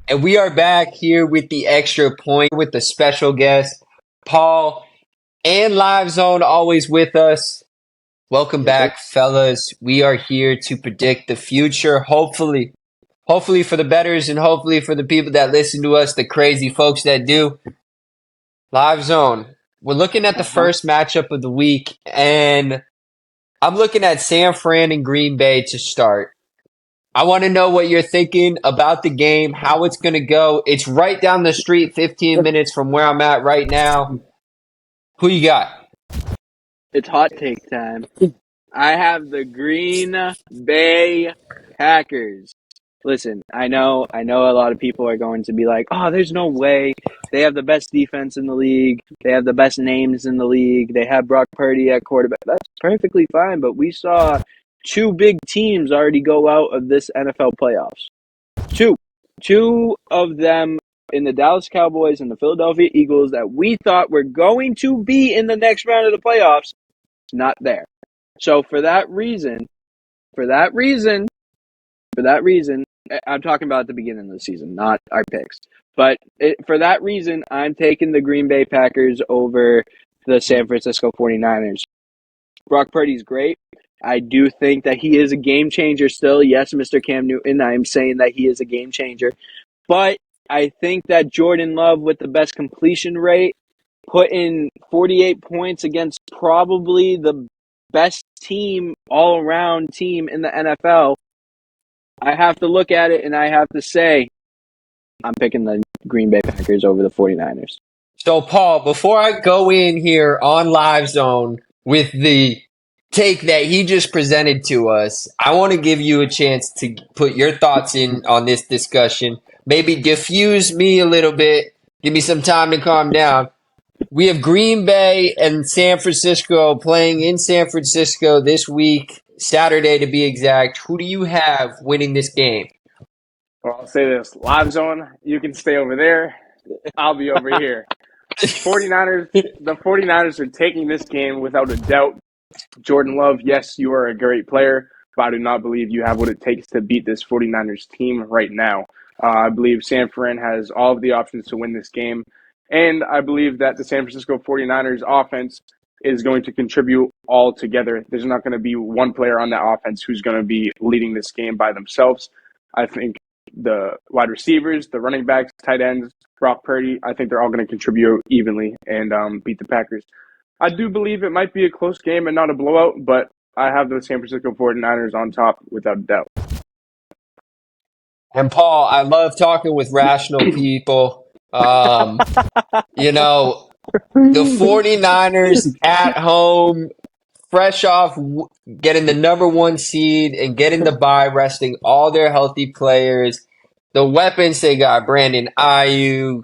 And we are back here with the extra point with the special guest, Paul and Live Zone, always with us. Welcome Yes, sir. back, fellas. We are here to predict the future, hopefully for the betters and hopefully for the people that listen to us, the crazy folks that do. Live Zone. We're looking at the first matchup of the week, and I'm looking at San Fran and Green Bay to start. I want to know what you're thinking about the game, how it's going to go. It's right down the street, 15 minutes from where I'm at right now. Who you got? It's hot take time. I have the Green Bay Packers. Listen, I know a lot of people are going to be like, "Oh, there's no way. They have the best defense in the league. They have the best names in the league. They have Brock Purdy at quarterback." That's perfectly fine, but we saw two big teams already go out of this NFL playoffs. Two of them in the Dallas Cowboys and the Philadelphia Eagles that we thought were going to be in the next round of the playoffs, not there. So for that reason, I'm talking about at the beginning of the season, not our picks. But for that reason, I'm taking the Green Bay Packers over the San Francisco 49ers. Brock Purdy's great. I do think that he is a game changer still. Yes, Mr. Cam Newton, I am saying that he is a game changer. But I think that Jordan Love, with the best completion rate, put in 48 points against probably the best team, all-around team in the NFL. I have to look at it and I have to say I'm picking the Green Bay Packers over the 49ers. So, Paul, before I go in here on Live Zone with the take that he just presented to us, I want to give you a chance to put your thoughts in on this discussion. Maybe diffuse me a little bit. Give me some time to calm down. We have Green Bay and San Francisco playing in San Francisco this week, Saturday to be exact. Who do you have winning this game? Well, I'll say this. Live Zone, you can stay over there. I'll be over here. The 49ers are taking this game without a doubt. Jordan Love, yes, you are a great player, but I do not believe you have what it takes to beat this 49ers team right now. I believe San Fran has all of the options to win this game, and I believe that the San Francisco 49ers offense is going to contribute all together. There's not going to be one player on that offense who's going to be leading this game by themselves. I think the wide receivers, the running backs, tight ends, Brock Purdy, I think they're all going to contribute evenly and beat the Packers. I do believe it might be a close game and not a blowout, but I have the San Francisco 49ers on top without a doubt. And Paul, I love talking with rational people. You know, the 49ers at home, fresh off getting the number one seed and getting the bye, resting all their healthy players. The weapons they got, Brandon Ayuk,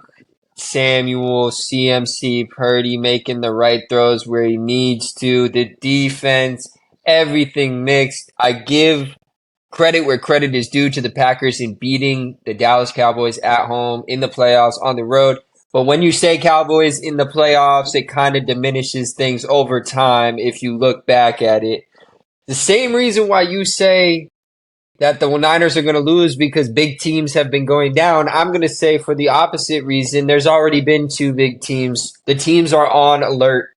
Samuel, CMC, Purdy making the right throws where he needs to. The defense, everything mixed. I give credit where credit is due to the Packers in beating the Dallas Cowboys at home in the playoffs on the road. But when you say Cowboys in the playoffs, it kind of diminishes things over time if you look back at it. The same reason why you say that the Niners are going to lose because big teams have been going down, I'm going to say for the opposite reason. There's already been two big teams. The teams are on alert.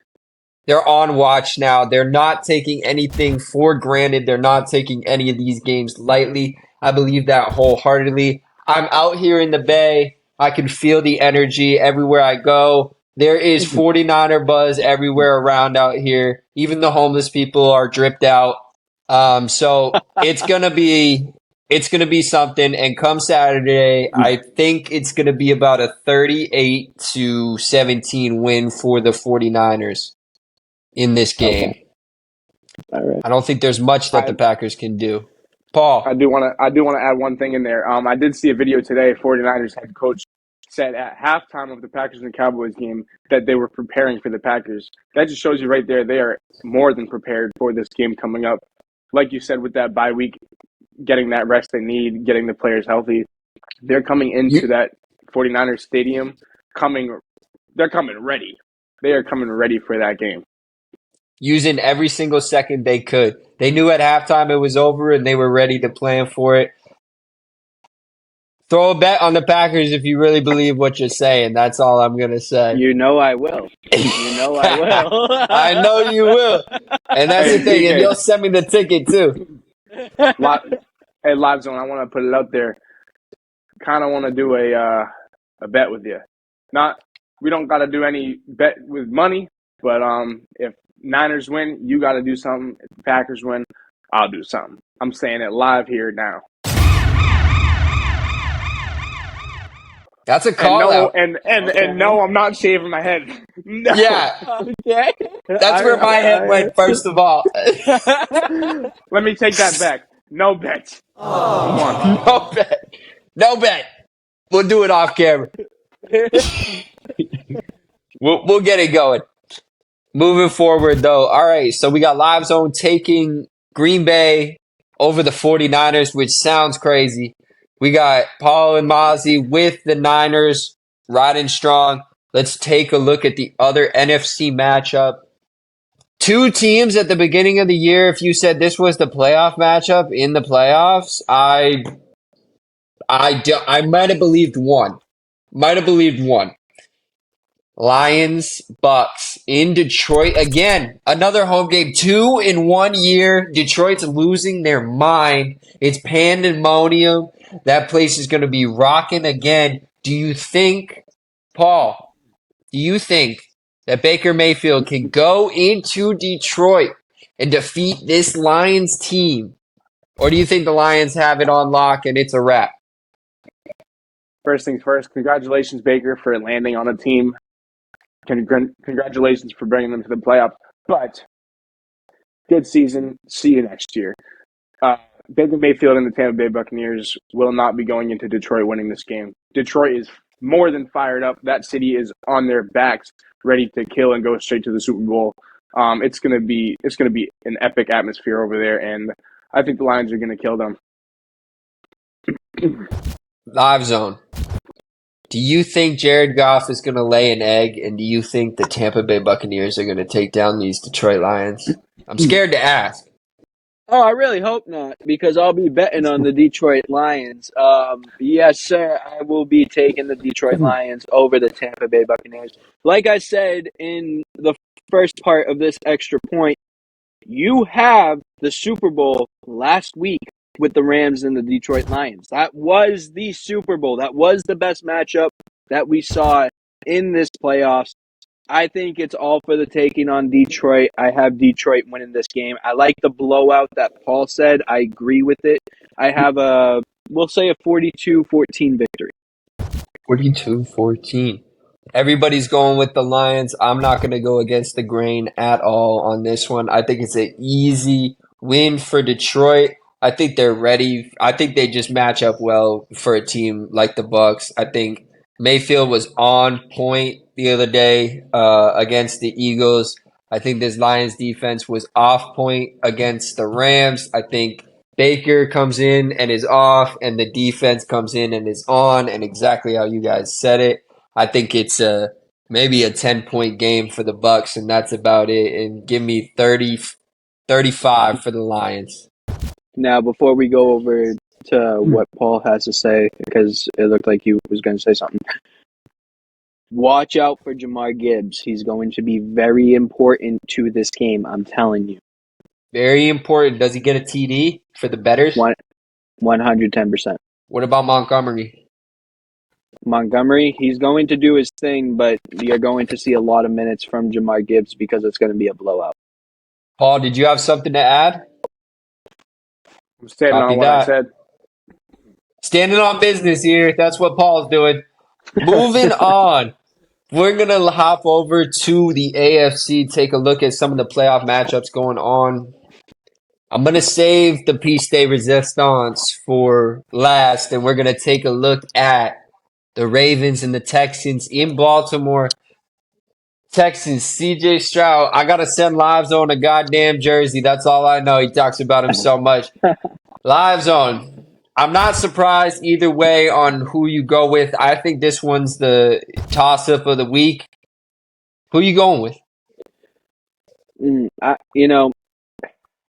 They're on watch now. They're not taking anything for granted. They're not taking any of these games lightly. I believe that wholeheartedly. I'm out here in the Bay. I can feel the energy everywhere I go. There is 49er buzz everywhere around out here. Even the homeless people are dripped out. So it's gonna be something. And come Saturday, I think it's gonna be about a 38-17 win for the 49ers in this game. Okay. All right. I don't think there's much that the Packers can do. Paul, I do want to add one thing in there. I did see a video today. 49ers head coach said at halftime of the Packers and Cowboys game that they were preparing for the Packers. That just shows you right there they are more than prepared for this game coming up. Like you said, with that bye week, getting that rest they need, getting the players healthy, they're coming into that 49ers stadium. They're coming ready. They are coming ready for that game. Using every single second they could. They knew at halftime it was over and they were ready to plan for it. Throw a bet on the Packers if you really believe what you're saying. That's all I'm gonna say. You know I will. You know I will. I know you will, and that's the Hey, thing. And PK. you'll send me the ticket too. Hey, Live Zone, I want to put it out there. Kind of want to do a bet with you. We don't got to do any bet with money, but if Niners win, you got to do something. If Packers win, I'll do something. I'm saying it live here now. That's a And call no, out. and no, I'm not shaving my head. No. Yeah, Okay. that's where my head went first of all. Let me take that back. No bets. Come on. No bet. No bet. We'll do it off camera. We'll get it going. Moving forward, though. All right, so we got Live Zone taking Green Bay over the 49ers, which sounds crazy. We got Paul and Mazzi with the Niners riding strong. Let's take a look at the other NFC matchup. Two teams at the beginning of the year, if you said this was the playoff matchup in the playoffs, I might have believed one. Might have believed one. Lions, Bucks in Detroit again. Another home game. 2 in 1 year. Detroit's losing their mind. It's pandemonium. That place is going to be rocking again. Do you think, Paul, do you think that Baker Mayfield can go into Detroit and defeat this Lions team? Or do you think the Lions have it on lock and it's a wrap? First things first, congratulations, Baker, for landing on a team. Congratulations for bringing them to the playoffs. But good season. See you next year. Baker Mayfield and the Tampa Bay Buccaneers will not be going into Detroit winning this game. Detroit is more than fired up. That city is on their backs, ready to kill and go straight to the Super Bowl. It's gonna be an epic atmosphere over there, and I think the Lions are gonna kill them. Live Zone. Do you think Jared Goff is going to lay an egg, and do you think the Tampa Bay Buccaneers are going to take down these Detroit Lions? I'm scared to ask. Oh, I really hope not, because I'll be betting on the Detroit Lions. Yes, sir, I will be taking the Detroit Lions over the Tampa Bay Buccaneers. Like I said in the first part of this extra point, you have the Super Bowl last week with the Rams and the Detroit Lions. That was the Super Bowl. That was the best matchup that we saw in this playoffs. I think it's all for the taking on Detroit. I have Detroit winning this game. I like the blowout that Paul said. I agree with it. I have we'll say a 42-14 victory. 42-14. Everybody's going with the Lions. I'm not going to go against the grain at all on this one. I think it's an easy win for Detroit. I think they're ready. I think they just match up well for a team like the Bucks. I think Mayfield was on point the other day against the Eagles. I think this Lions defense was off point against the Rams. I think Baker comes in and is off, and the defense comes in and is on, and exactly how you guys said it. I think it's maybe a 10-point game for the Bucks, and that's about it. And give me 35 for the Lions. Now, before we go over to what Paul has to say, because it looked like he was going to say something, watch out for Jamar Gibbs. He's going to be very important to this game, I'm telling you. Very important. Does he get a TD for the betters? 110%. What about Montgomery? Montgomery, he's going to do his thing, but you're going to see a lot of minutes from Jamar Gibbs because it's going to be a blowout. Paul, did you have something to add? I'm standing Copy on what that. I said. Standing on business here. That's what Paul's doing. Moving on. We're going to hop over to the AFC, take a look at some of the playoff matchups going on. I'm going to save the piece de resistance for last, and we're going to take a look at the Ravens and the Texans in Baltimore. Texans, CJ Stroud. I got to send Livezone a goddamn jersey. That's all I know. He talks about him so much. Livezone. I'm not surprised either way on who you go with. I think this one's the toss-up of the week. Who you going with?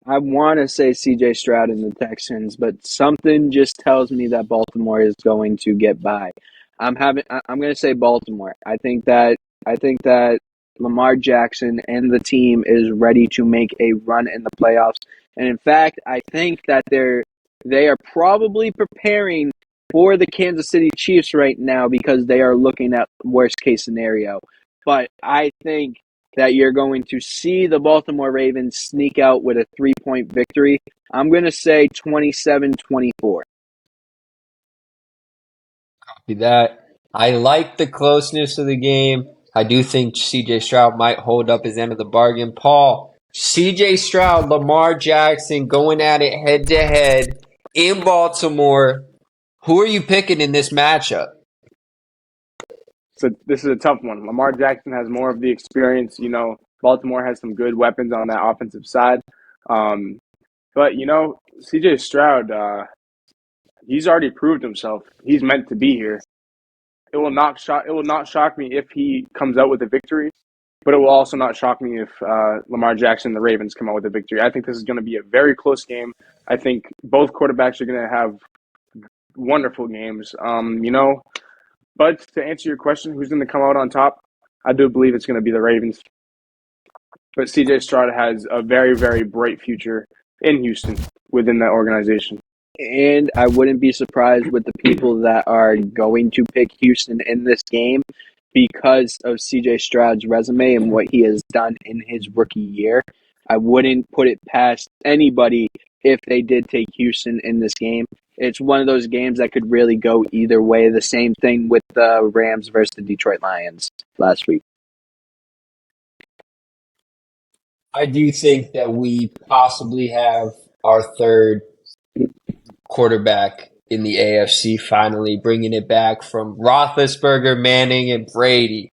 I want to say C.J. Stroud and the Texans, but something just tells me that Baltimore is going to get by. I'm going to say Baltimore. I think that Lamar Jackson and the team is ready to make a run in the playoffs. And in fact, I think that they are probably preparing for the Kansas City Chiefs right now because they are looking at worst case scenario. But I think that you're going to see the Baltimore Ravens sneak out with a 3-point victory. I'm going to say 27-24. Copy that. I like the closeness of the game. I do think CJ Stroud might hold up his end of the bargain. Paul, CJ Stroud, Lamar Jackson going at it head to head in Baltimore. Who are you picking in this matchup? So this is a tough one. Lamar Jackson has more of the experience. Baltimore has some good weapons on that offensive side. Um, but CJ Stroud, he's already proved himself. He's meant to be here. It will not shock me if he comes out with a victory, but it will also not shock me if Lamar Jackson and the Ravens come out with a victory. I think this is going to be a very close game. I think both quarterbacks are going to have wonderful games. But to answer your question, who's going to come out on top? I do believe it's going to be the Ravens. But CJ Stroud has a very, very bright future in Houston within that organization. And I wouldn't be surprised with the people that are going to pick Houston in this game because of CJ Stroud's resume and what he has done in his rookie year. I wouldn't put it past anybody if they did take Houston in this game. It's one of those games that could really go either way. The same thing with the Rams versus the Detroit Lions last week. I do think that we possibly have our third quarterback in the AFC finally bringing it back from Roethlisberger, Manning, and Brady.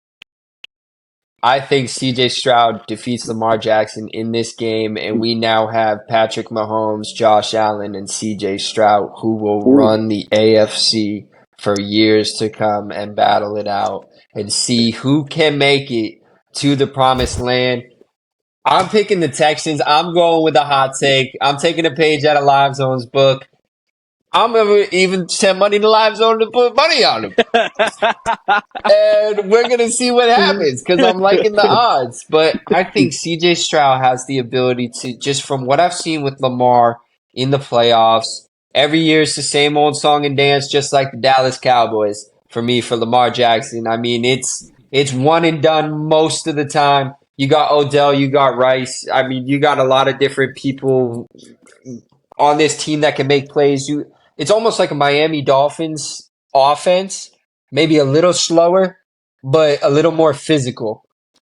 I think CJ Stroud defeats Lamar Jackson in this game, and we now have Patrick Mahomes, Josh Allen, and CJ Stroud who will run the AFC for years to come and battle it out and see who can make it to the promised land. I'm picking the Texans. I'm going with a hot take. I'm taking a page out of Livezone's book. I'm going to even send money to Livezone to put money on them. And we're going to see what happens because I'm liking the odds. But I think CJ Stroud has the ability to, just from what I've seen with Lamar in the playoffs, every year it's the same old song and dance, just like the Dallas Cowboys for me, for Lamar Jackson. I mean, it's one and done most of the time. You got Odell, you got Rice. I mean, you got a lot of different people on this team that can make plays. It's almost like a Miami Dolphins offense, maybe a little slower, but a little more physical.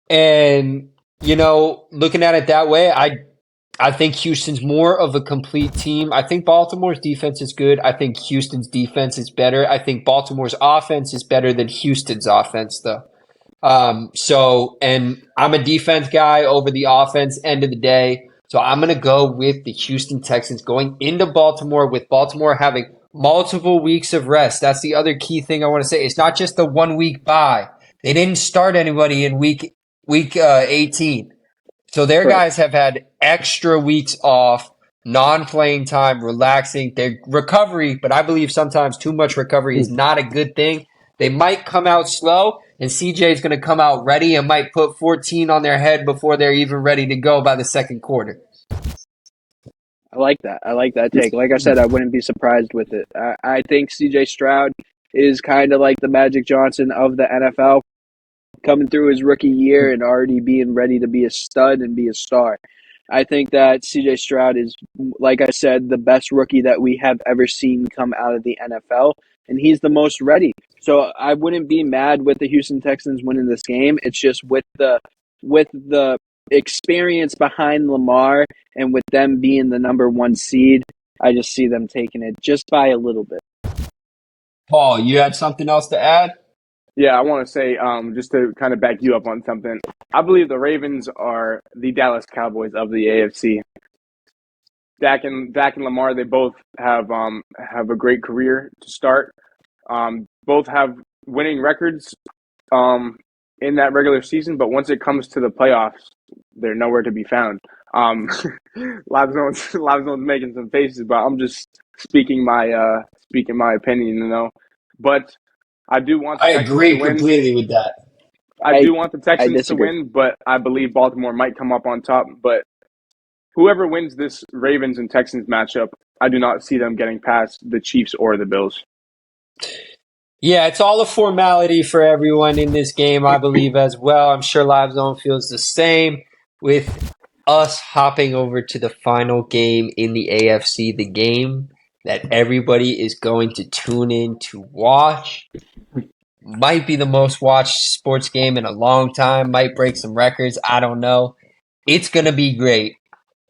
And, looking at it that way, I think Houston's more of a complete team. I think Baltimore's defense is good. I think Houston's defense is better. I think Baltimore's offense is better than Houston's offense, though. And I'm a defense guy over the offense end of the day. So I'm going to go with the Houston Texans going into Baltimore, with Baltimore having multiple weeks of rest. That's the other key thing I want to say. It's not just the 1 week bye. They didn't start anybody in week 18. So their guys have had extra weeks off, non-playing time, relaxing, their recovery, but I believe sometimes too much recovery is not a good thing. They might come out slow, and CJ is going to come out ready and might put 14 on their head before they're even ready to go by the second quarter. I like that. I like that take. Like I said, I wouldn't be surprised with it. I think C.J. Stroud is kind of like the Magic Johnson of the NFL, coming through his rookie year and already being ready to be a stud and be a star. I think that C.J. Stroud is, like I said, the best rookie that we have ever seen come out of the NFL, and he's the most ready. So I wouldn't be mad with the Houston Texans winning this game. It's just with the experience behind Lamar and with them being the number one seed, I just see them taking it just by a little bit. Paul, you had something else to add? Yeah, I want to say, just to kind of back you up on something, I believe the Ravens are the Dallas Cowboys of the AFC. Dak and Lamar, they both have a great career to start. Both have winning records in that regular season, but once it comes to the playoffs, they're nowhere to be found. Livezone's making some faces, but I'm just speaking my opinion, But I do want the I Texans to agree win. completely with that. I do want the I Texans to disagree. win, but I believe Baltimore might come up on top. But whoever wins this Ravens and Texans matchup, I do not see them getting past the Chiefs or the Bills. Yeah, it's all a formality for everyone in this game, I believe, as well. I'm sure Live Zone feels the same with us hopping over to the final game in the AFC, the game that everybody is going to tune in to watch. Might be the most watched sports game in a long time, might break some records. I don't know. It's going to be great.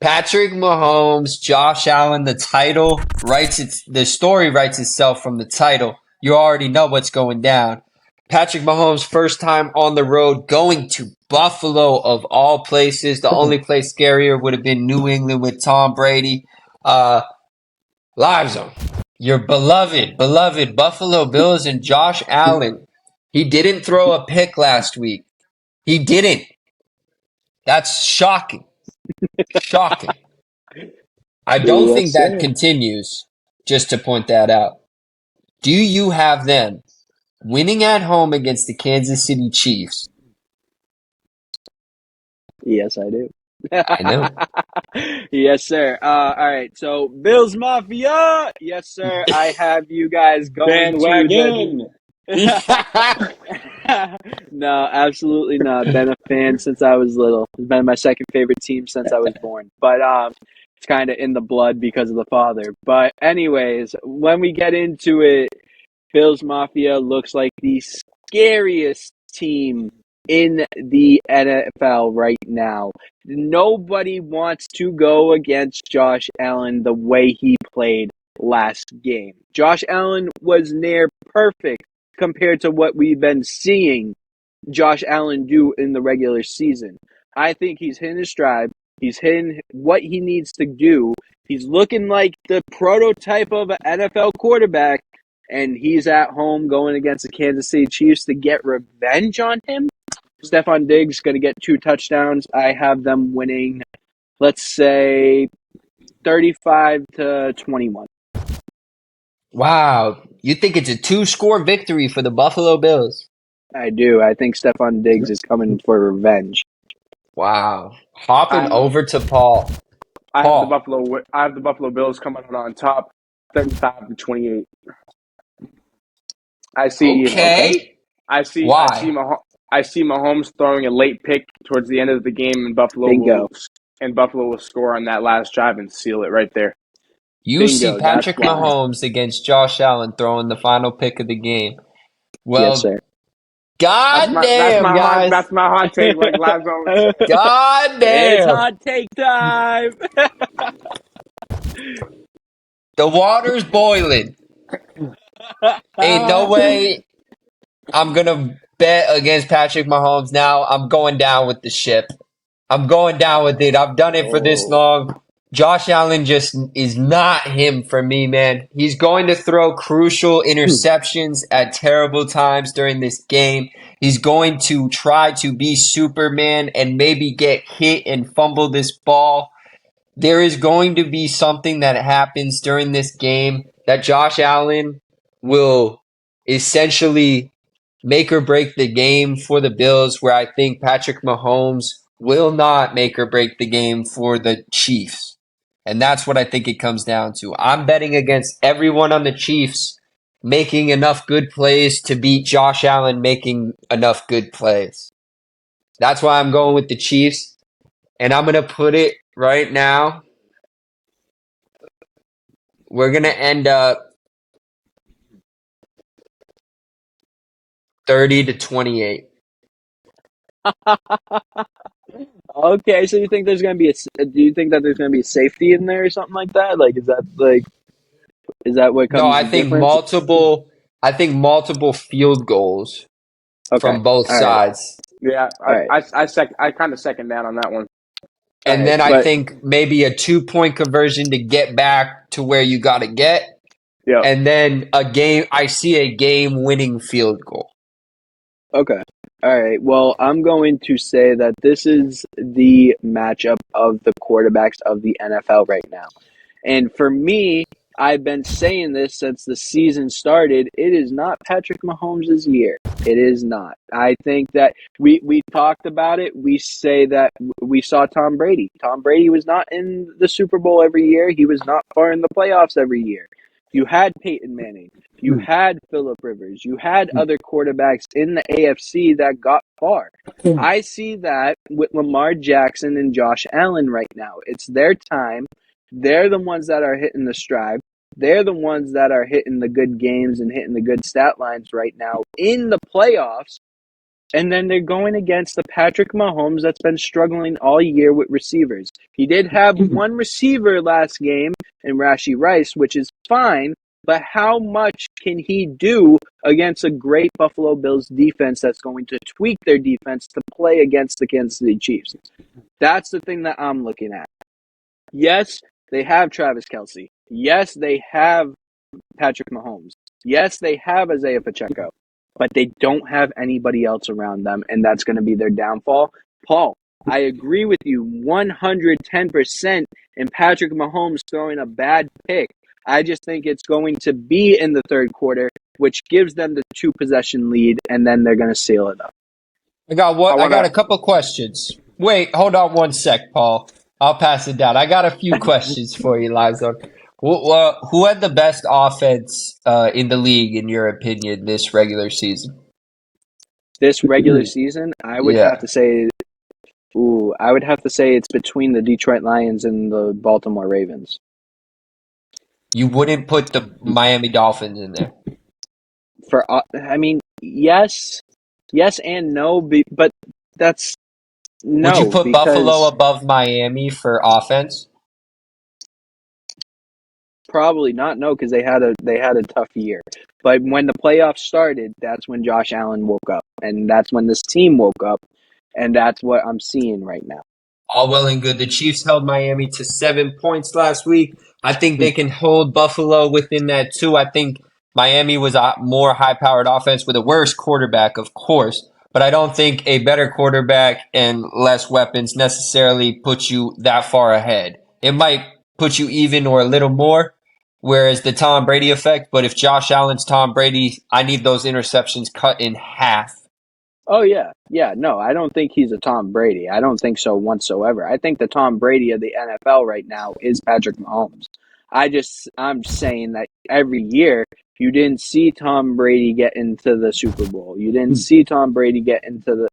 Patrick Mahomes, Josh Allen, the story writes itself from the title. You already know what's going down. Patrick Mahomes' first time on the road going to Buffalo of all places. The only place scarier would have been New England with Tom Brady. Live Zone. Your beloved Buffalo Bills and Josh Allen. He didn't throw a pick last week. He didn't. That's shocking. Shocking. I don't Yes, think that sir. continues, just to point that out. Do you have them winning at home against the Kansas City Chiefs? Yes, I do. I know. Yes, sir. All right. So, Bills Mafia. Yes, sir. I have you guys going to the. Bandwagon. No, absolutely not. Been a fan since I was little. It's been my second favorite team since I was born. But it's kind of in the blood because of the father. But anyways, when we get into it, Bills Mafia looks like the scariest team in the NFL right now. Nobody wants to go against Josh Allen the way he played last game. Josh Allen was near perfect compared to what we've been seeing Josh Allen do in the regular season. I think he's hitting his stride. He's hitting what he needs to do. He's looking like the prototype of an NFL quarterback, and he's at home going against the Kansas City Chiefs to get revenge on him. Stephon Diggs going to get 2 touchdowns. I have them winning, let's say, 35-21. Wow. You think it's a 2-score victory for the Buffalo Bills? I do. I think Stephon Diggs is coming for revenge. Wow. Hopping I over to Paul. I have the Paul. Buffalo Bills coming out on top, 35-28. I see. Okay. I see. Why? I see Mahomes throwing a late pick towards the end of the game, and Bingo. Buffalo will score on that last drive and seal it right there. You see Bingo. That's Patrick why. Mahomes against Josh Allen throwing the final pick of the game. Yes, Well, sir. goddamn, guys. That's my hot take, like Livezone said. It's Goddamn. hot take time. The water's boiling. Ain't no way I'm going to bet against Patrick Mahomes now. I'm going down with the ship. I'm going down with it. I've done it for this long. Josh Allen just is not him for me, man. He's going to throw crucial interceptions at terrible times during this game. He's going to try to be Superman and maybe get hit and fumble this ball. There is going to be something that happens during this game that Josh Allen will essentially make or break the game for the Bills, where I think Patrick Mahomes will not make or break the game for the Chiefs. And that's what I think it comes down to. I'm betting against everyone on the Chiefs making enough good plays to beat Josh Allen making enough good plays. That's why I'm going with the Chiefs. And I'm going to put it right now. We're going to end up 30-28. Okay, so you think there's gonna be do you think that there's gonna be a safety in there or something like that? Is that what No, comes the difference? I think multiple field goals Okay, from both all right, sides. Yeah, all right. I kind of second that on that one. All And right, then I but think maybe a 2-point conversion to get back to where you got to get. Yeah. And then I see a game winning field goal. okay, All right. Well, I'm going to say that this is the matchup of the quarterbacks of the NFL right now. And for me, I've been saying this since the season started. It is not Patrick Mahomes' year. It is not. I think that we talked about it. We say that we saw Tom Brady. Tom Brady was not in the Super Bowl every year. He was not far in the playoffs every year. You had Peyton Manning. You had Phillip Rivers. You had other quarterbacks in the AFC that got far. I see that with Lamar Jackson and Josh Allen right now. It's their time. They're the ones that are hitting the stride. They're the ones that are hitting the good games and hitting the good stat lines right now in the playoffs. And then they're going against the Patrick Mahomes that's been struggling all year with receivers. He did have one receiver last game in Rashee Rice, which is fine, but how much can he do against a great Buffalo Bills defense that's going to tweak their defense to play against the Kansas City Chiefs? That's the thing that I'm looking at. Yes, they have Travis Kelce. Yes, they have Patrick Mahomes. Yes, they have Isaiah Pacheco. But they don't have anybody else around them, and that's going to be their downfall. Paul, I agree with you 110% in Patrick Mahomes throwing a bad pick. I just think it's going to be in the third quarter, which gives them the 2-possession lead, and then they're going to seal it up. I got a couple questions. Wait, hold on one sec, Paul. I'll pass it down. I got a few questions for you, Livezone. Who had the best offense in the league, in your opinion, this regular season? This regular season, I would have to say it's between the Detroit Lions and the Baltimore Ravens. You wouldn't put the Miami Dolphins in there? Yes and no, but that's no. Would you put because Buffalo above Miami for offense? Probably not. No, because they had a tough year. But when the playoffs started, that's when Josh Allen woke up, and that's when this team woke up, and that's what I'm seeing right now. All well and good. The Chiefs held Miami to 7 points last week. I think they can hold Buffalo within that too. I think Miami was a more high-powered offense with a worse quarterback, of course. But I don't think a better quarterback and less weapons necessarily put you that far ahead. It might put you even or a little more, whereas the Tom Brady effect. But if Josh Allen's Tom Brady, I need those interceptions cut in half. Oh, yeah. Yeah, no, I don't think he's a Tom Brady. I don't think so whatsoever. I think the Tom Brady of the NFL right now is Patrick Mahomes. I'm saying that every year you didn't see Tom Brady get into the Super Bowl. You didn't see Tom Brady get into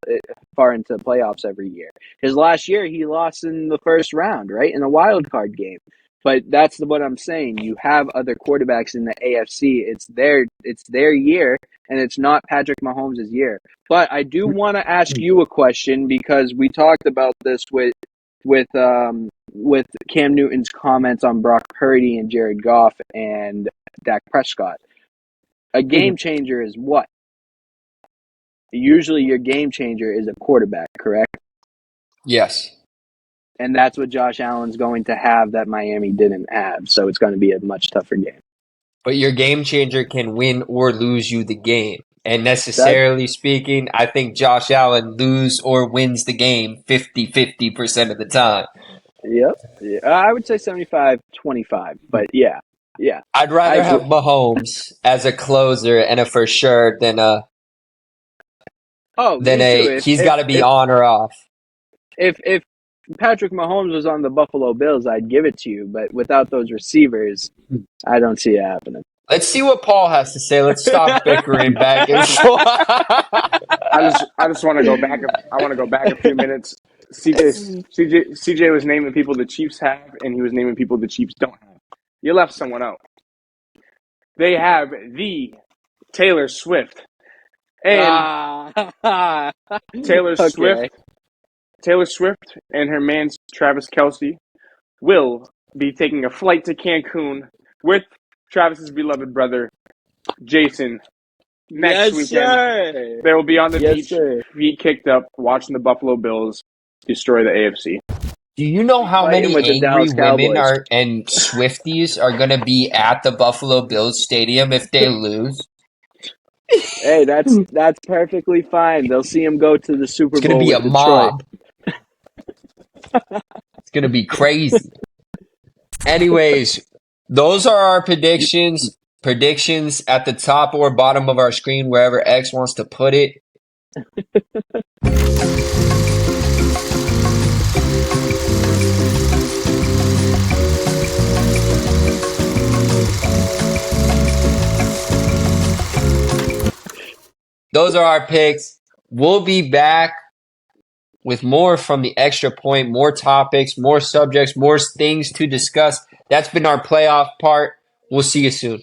far into the playoffs every year. His last year, he lost in the first round, right, in a wild card game. But that's what I'm saying. You have other quarterbacks in the AFC. It's their year, and it's not Patrick Mahomes' year. But I do want to ask you a question because we talked about this with Cam Newton's comments on Brock Purdy and Jared Goff and Dak Prescott. A game changer is what? Usually your game changer is a quarterback, correct? Yes. And that's what Josh Allen's going to have that Miami didn't have. So it's going to be a much tougher game. But your game changer can win or lose you the game. And necessarily speaking, I think Josh Allen lose or wins the game 50% of the time. Yep. Yeah. I would say 75-25, but yeah. I'd rather have Mahomes as a closer and a for sure than he's got to be on or off. If Patrick Mahomes was on the Buffalo Bills, I'd give it to you, but without those receivers, I don't see it happening. Let's see what Paul has to say. Let's stop bickering back and forth. I just want to go back. I want to go back a few minutes. CJ was naming people the Chiefs have, and he was naming people the Chiefs don't have. You left someone out. They have the Taylor Swift, and Taylor Swift and her man Travis Kelce will be taking a flight to Cancun with Travis's beloved brother, Jason, next weekend. Sir. They will be on the beach, sir. feet kicked up, watching the Buffalo Bills destroy the AFC. Do you know how many angry women Cowboys. and Swifties are going to be at the Buffalo Bills stadium if they lose? Hey, that's perfectly fine. They'll see him go to the Super It's gonna Bowl be a with Detroit. mob. It's gonna be crazy. Anyways, those are our predictions. Predictions at the top or bottom of our screen, wherever X wants to put it. Those are our picks. We'll be back with more from the extra point, more topics, more subjects, more things to discuss. That's been our playoff part. We'll see you soon.